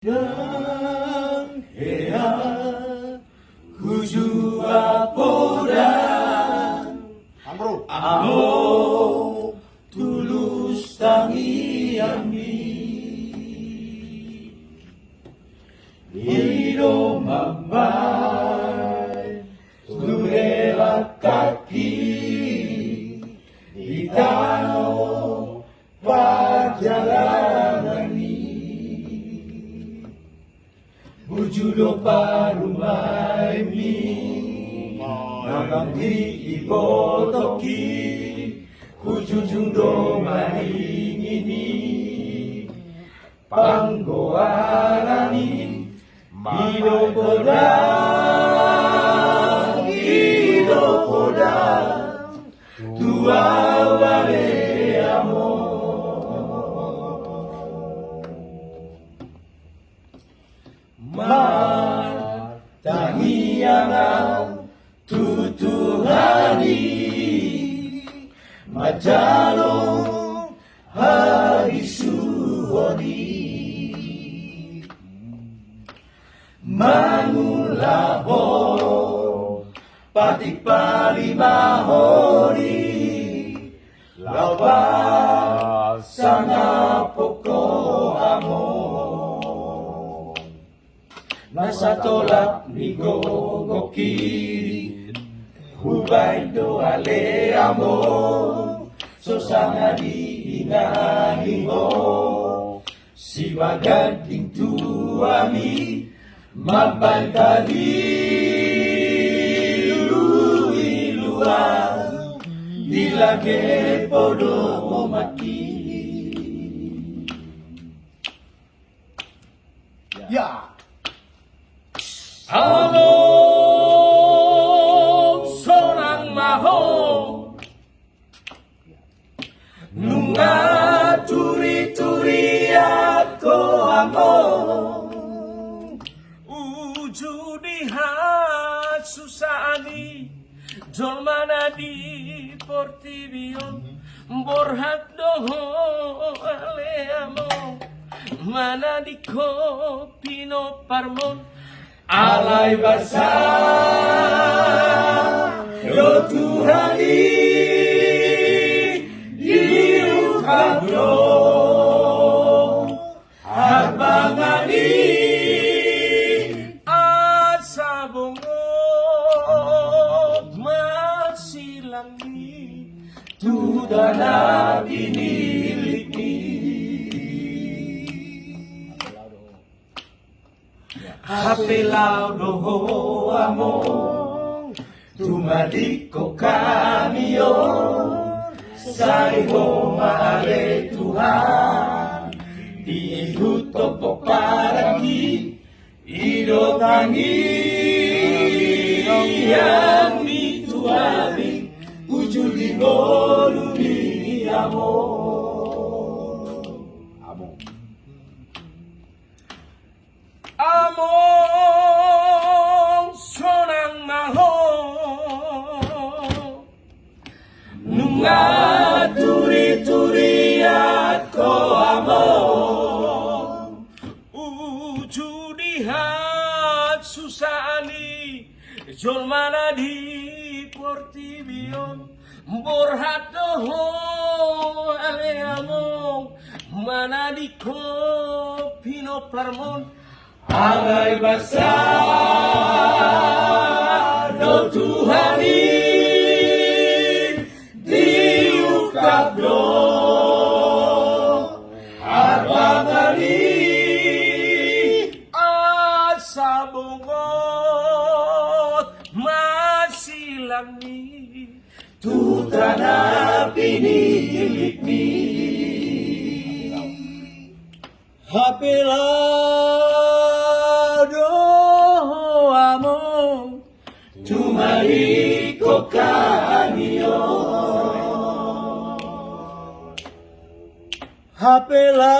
Dan hea kujua podang amo tulus tangi ami Iro mamai tunela kaki di tanah perjalanan Bujudo parumai mi Nakang di ibo toki Kujujung do maringini Panggoarani Ido podang Tua wale Tangiangan tutuhani Majalo hari suhoni Mangulabo patik palimahori Lapa sana poko amo Nasa tolak ni gogoki Hubay do ale amo Sosanga di inani mo Si magading tuami Mabantali Iluan Dilage podo mo mati Ya Among sonang maho Nunga turi-turi ako among Uju dihat susani Jolmana di portibion Borhat doho ale among Mana di kopino parmon Alay basa Yo Tuhani Diu kablo Habangani Asa bongok Masilangi Tudana biniliki Hapelau doho among Tumadiko kamiyo Saiho maale Tuhan Dihuto poparagi Ido tangi Yang mituari Ujul di bolu di among Among sonang maho Nunga turi-turi ako among Uju dihat susani Jolmana di portibion Borhat doho ale among Mana di kopino parmon Alay basa do Tuhani Diu kablo Arbangani Asa bongot Masilangi Tutana pinilikni Hapela Tumaliko kanyo Hapela